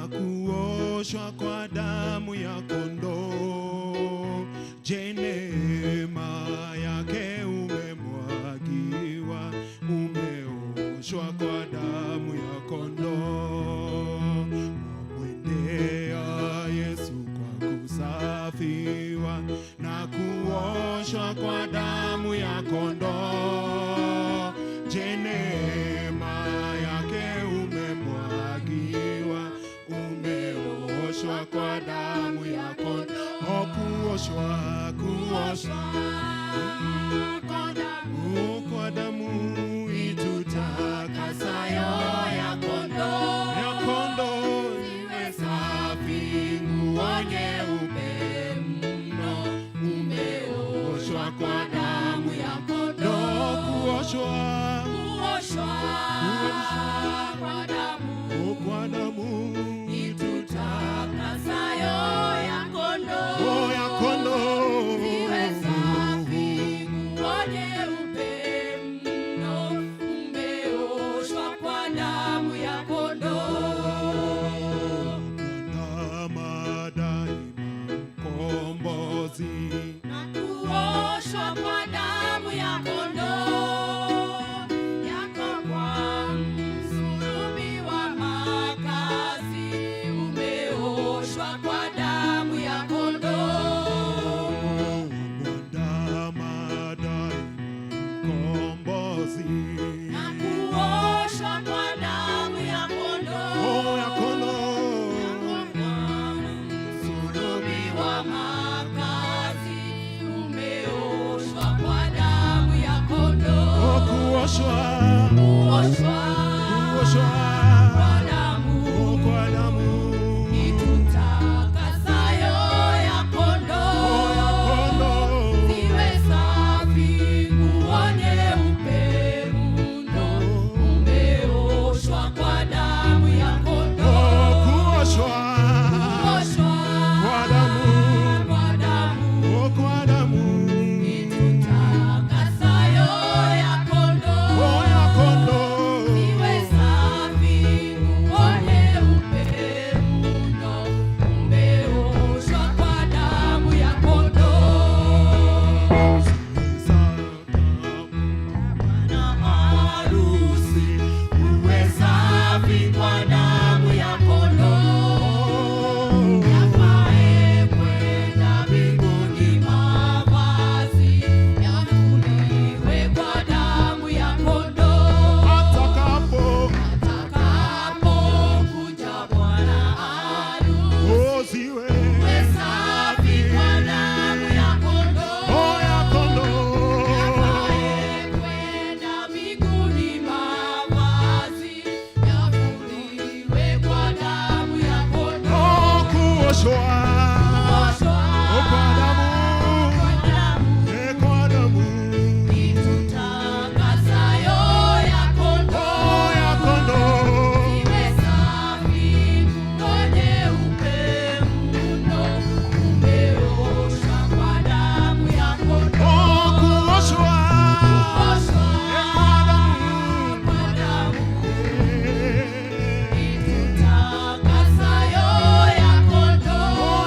na kuoshwa kwa damu ya kondoo. Je, neema yake umemwagiwa, umeoshwa kwa damu ya kondoo. Mwendea Yesu kwa kusafiwa na kuoshwa kwa damu ya kondoo. Je, neema yake umemwagiwa, umeoshwa kwa damu ya kondoo. Kuoshwa kwa damu itutakasayo ya kondoo, iwe safi nguo nyeupe mno, umeoshwa kwa damu ya kondoo. Kuoshwa kwa damu itutakasayo ya kondoo, iwe safi nguo nyeupe mno, umeoshwa kwa damu ya kondoo. Daima mkombozi Na kuoshwa kwa damu ya kondoo, yako kwa msulubi wa makazi, umeoshwa kwa damu ya kondoo. mkombozi Na kuoshwa kwa damu ya kondoo, msulubi wa makazi, umeoshwa kwa damu ya kondoo. kuoshwa kwa damu itutakasayo ya kondoo, iwe safi nguo nyeupe mno, umeoshwa kwa damu ya kondoo. kuoshwa kwa damu itutakasayo ya kondoo, iwe safi nguo nyeupe mno, umeoshwa kwa damu ya kondoo. Na harusi uwe safi kwa damu ya kondoo, yafae kwenda mbinguni mavazi, yafuliwe kwa damu ya kondoo. Atakapokuja bwana harusi uwe safi kwa damu ya kondoo, yafae kwenda mbinguni mavazi, yafuliwe kwa damu ya kondoo. kuoshwa kwa damu itutakasayo ya kondoo, iwe safi nguo nyeupe mno, umeoshwa kwa damu ya kondoo. kuoshwa Kwa damu itutakasayo ya kondoo,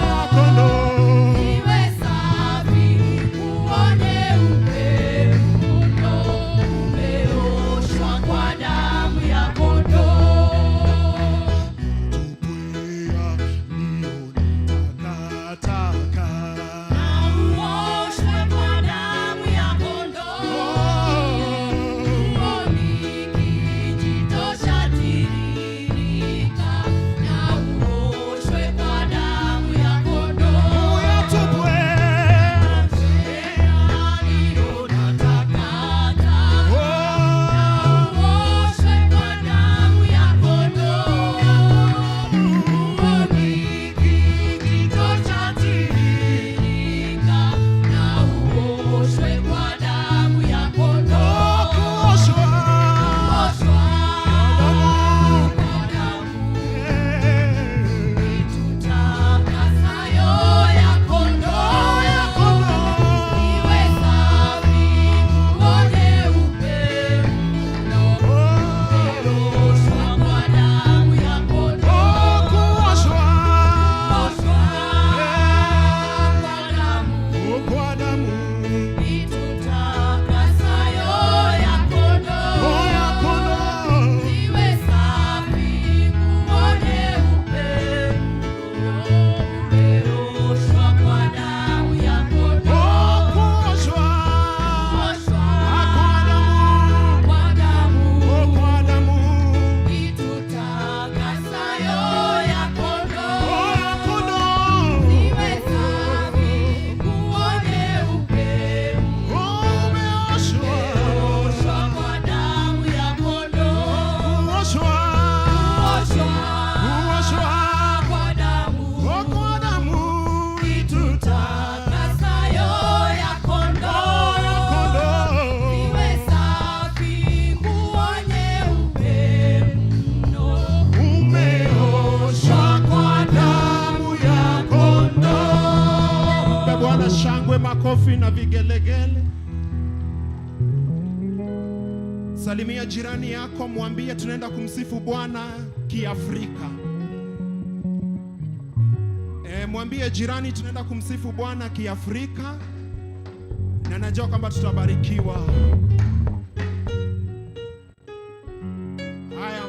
makofi na vigelegele. Salimia jirani yako, mwambie tunaenda kumsifu Bwana Kiafrika. Mwambie jirani tunaenda kumsifu Bwana Kiafrika, na najua kwamba tutabarikiwa. Haya.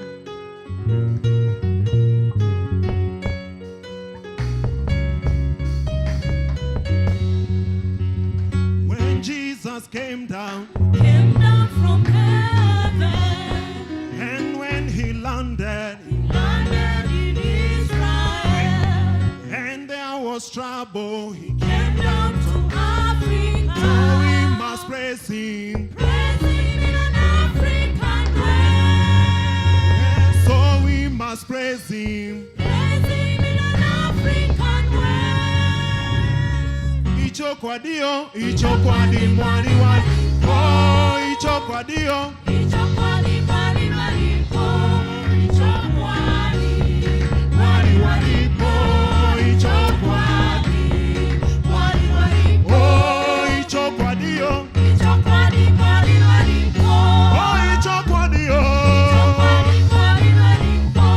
When Jesus came down from heaven, and when he landed in Israel, and there was trouble, he came down to Africa. so we must praise him. Praise him in an African way. So we must praise him. Praise him in an African way. Ichokwadio, ichokwadi mwani wali. Oh, ichokwadio. Ichokwadi wali wali po. Ichokwadi wali wali po. Ichokwadi wali wali po. Oh, ichokwadio. Ichokwadi wali wali po. Oh, ichokwadio. Ichokwadi wali wali po.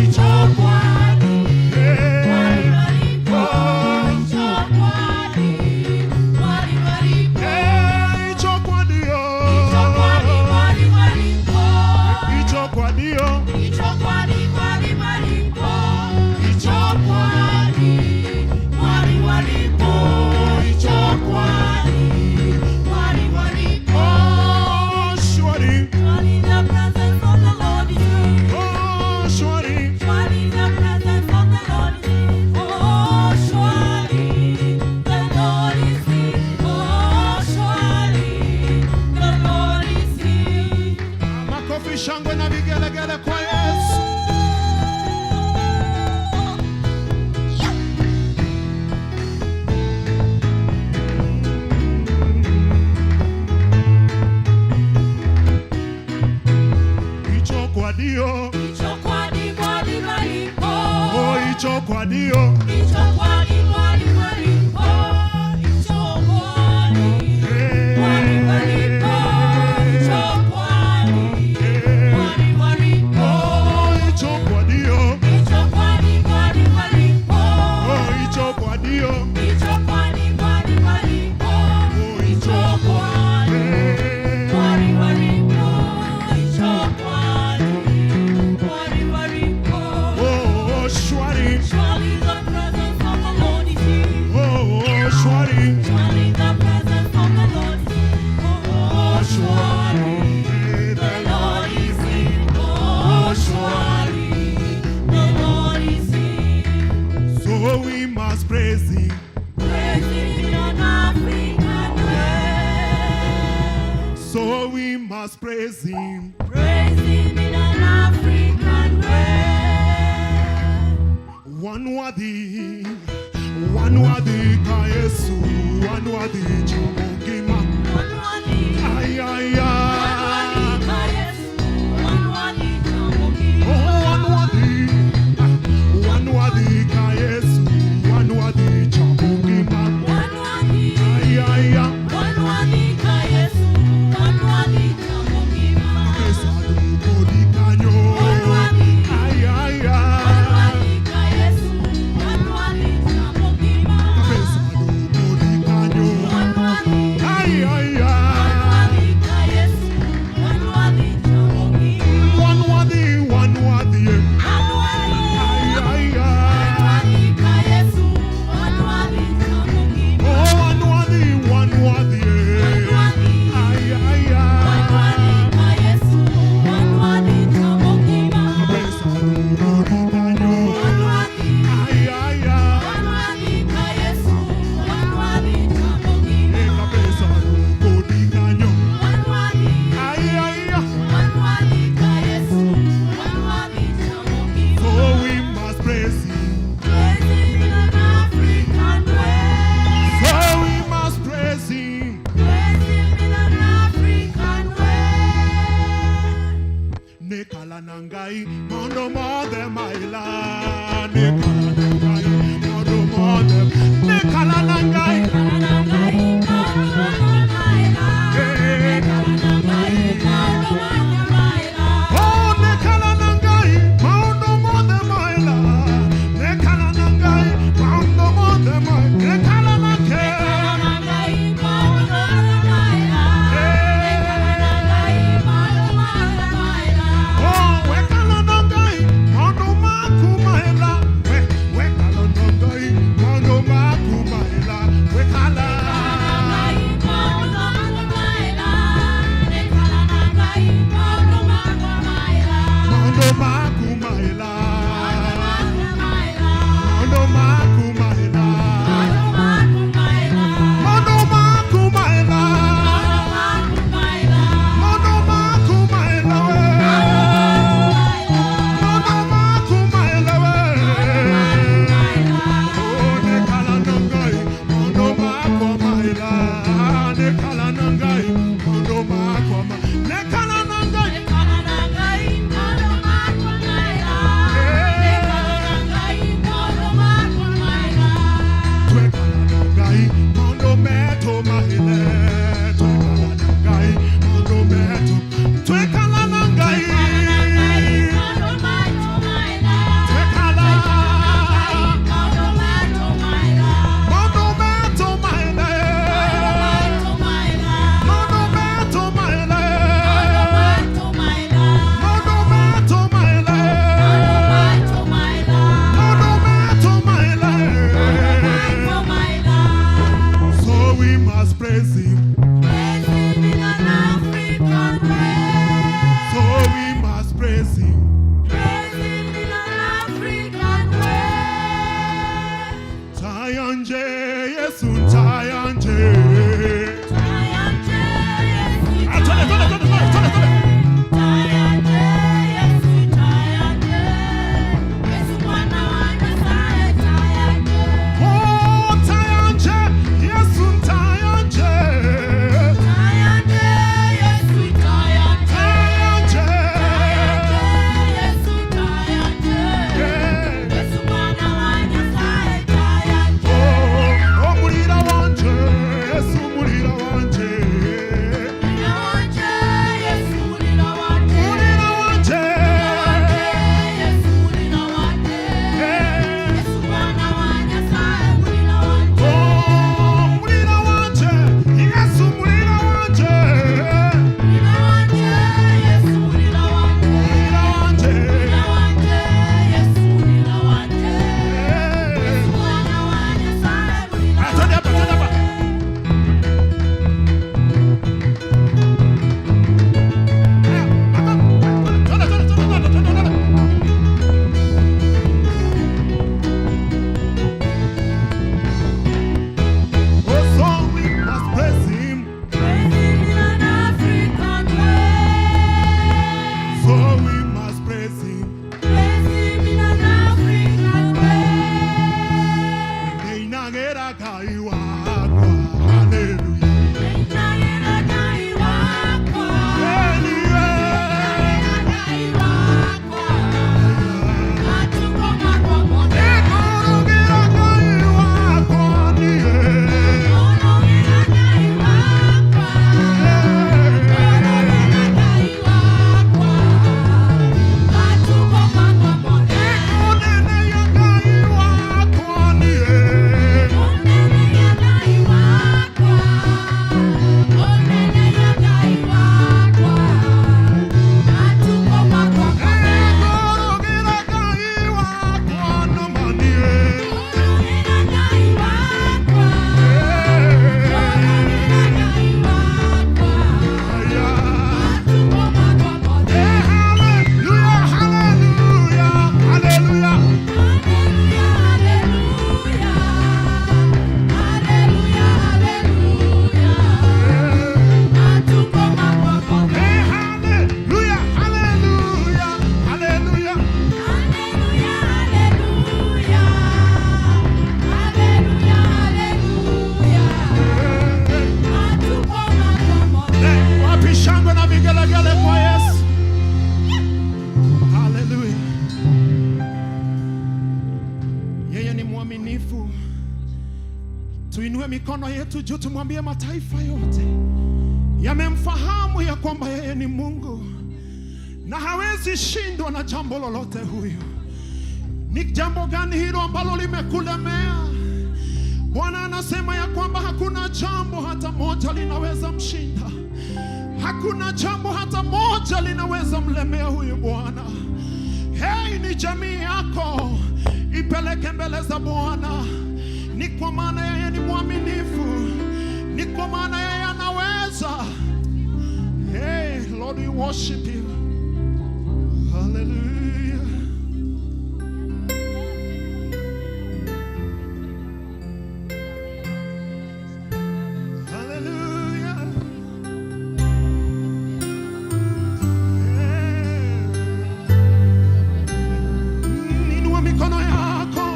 Ichokwadi wali wali po. Ichokwadi wali wali po. Ichokwadio. Ichokwadi wali wali po. Ichokwadio. Ichokwadi wali wali po. Ichokwadi wali wali po. Ichokwadi wali wali po. Oh, shwari. Surely the presence of the Lord is here. Oh, shwari. Surely the presence of the Lord is here. Oh, surely the Lord is here. Oh, surely the Lord is here. Makofi, shangwe na vigelegele kwa Yesu. Ichokwadio. Ichokwadi wali wali po. Oh, ichokwadio. Ichokwadi wali wali po. Ichokwadi wali wali po. Ichokwadi wali wali po. Oh, ichokwadio. Ichokwadi wali wali po. Oh, ichokwadio. Ichokwadi wali wali po. Oh, Ichokwadi wali wali po. Ichokwadi wali wali po. Oh, shwari. Surely the presence of the Lord is here. Oh, shwari. Surely the presence of the Lord is here. Oh, surely the Lord is here. Oh, surely the Lord is here. So we must praise him. Praise him in an African way. So we must praise him. Praise him in an African way. One worthy ka Yesu, one worthy Chomogima. One worthy, Ay, ay, ay. one worthy, yes. One worthy, Chomogima. Oh, one worthy ka Yesu, one worthy Chomogima. One worthy, Ay, ay, ay. one worthy, yes. One worthy, Chomogima. Pesa duko di kanyo. One worthy, Ay, ay, one ay. worthy, yes. One worthy, Chomogima. Pesa duko di kanyo. One worthy, Ay, ay, one ay. worthy, yes. One worthy, Chomogima. One worthy, one worthy. One worthy, Ay, ay, one ay. worthy, yes. One worthy, Chomogima. Oh, one worthy, one worthy. One worthy, Ay, ay, one worthy, ay. yes. One worthy, Chomogima. Pesa duko di kanyo. One worthy, Ay, ay, ay. one worthy, yes. One worthy, Chomogima. Eka pesa duko di kanyo. One worthy, Ay, ay, ay. one worthy, yes. One worthy, Chomogima. So we must praise him. Praise him in an African way. So we must praise him. Praise him in an African way. Nekala nangai, mondo mode maila. Nekala nangai, mondo mode. Nekala nangai. Kalanangai, Yesu ntayanje. Tuinue mikono yetu juu, tumwambie mataifa yote yamemfahamu ya kwamba yeye ni Mungu na hawezi shindwa na jambo lolote. Huyu ni jambo gani hilo ambalo limekulemea? Bwana anasema ya kwamba hakuna jambo hata moja linaweza mshinda, hakuna jambo hata moja linaweza mlemea huyu Bwana. Hey, ni jamii yako ipeleke mbele za Bwana. Ni kwa maana yeye ni mwaminifu, ni kwa maana yeye anaweza. Hey, Lord, we worship you. Hallelujah. Hallelujah. Yeah. Inua mikono yako.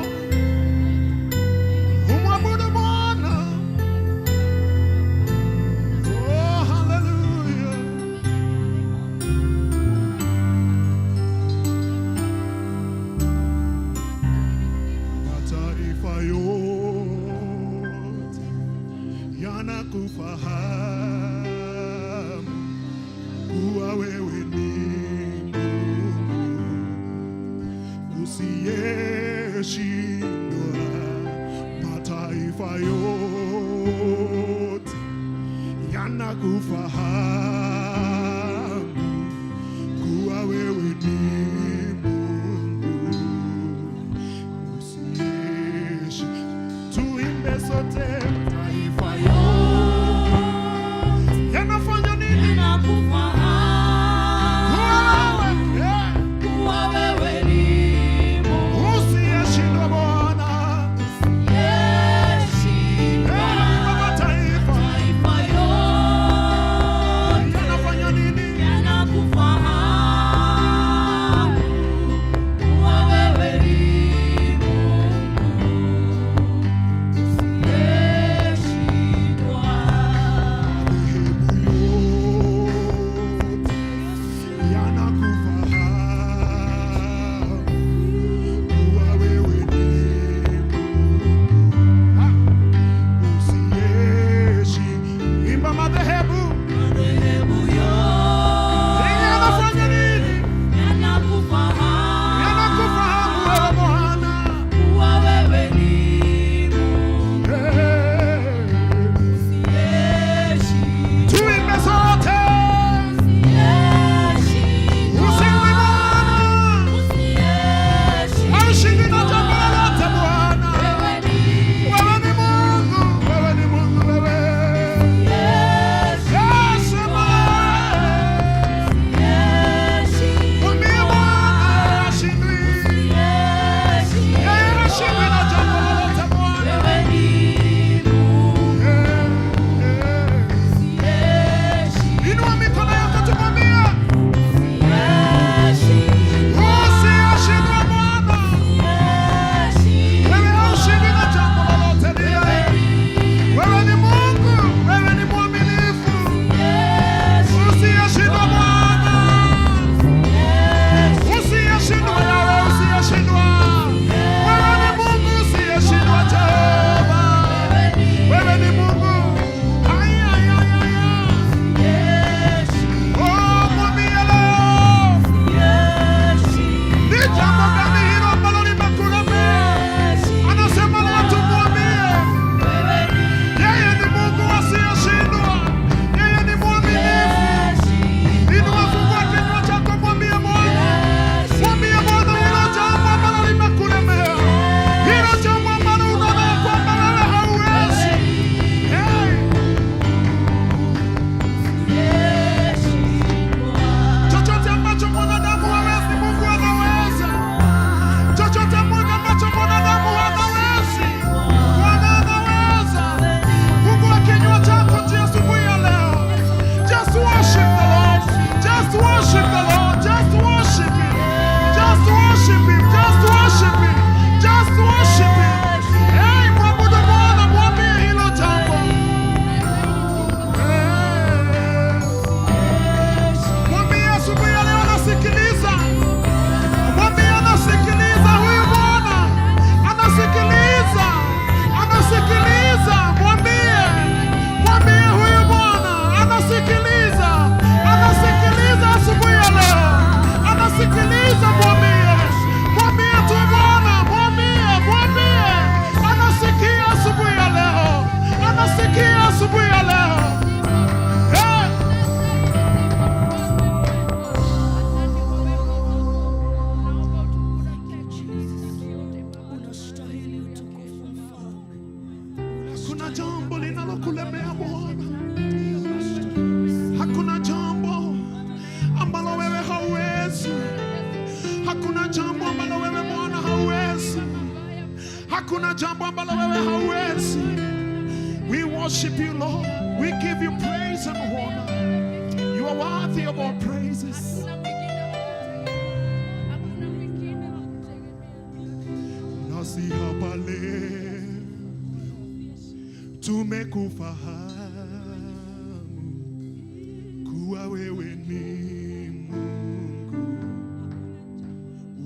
Kufahamu kuwa wewe ni Mungu usiyeshindwa. Mataifa yote yanakufahamu kuwa wewe ni Mungu usiyeshindwa. Tuimbe sote. Hakuna jambo linalokulemea Bwana. Hakuna jambo ambalo wewe hauwezi. Hakuna jambo ambalo wewe Bwana hauwezi. Hakuna jambo ambalo wewe hauwezi. We worship you, Lord. We give you praise and honor. You are worthy of our praises. Nasi hapa leo tumekufahamu kuwa wewe ni Mungu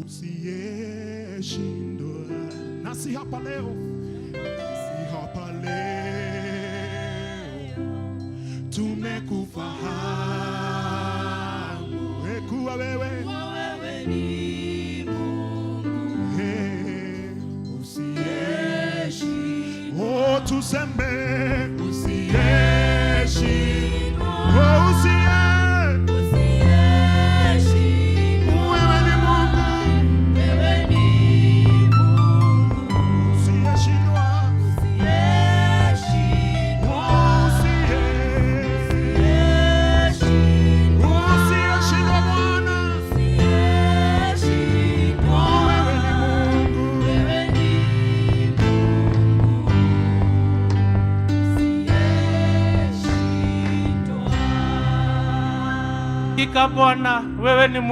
usiyeshindwa. Nasi hapa leo, nasi hapa leo tumekufahamu kuwa wewe ni Mungu usiyeshindwa. Oh, tuseme usiyeshindwa. Oh, Bwana, wewe ni Mungu.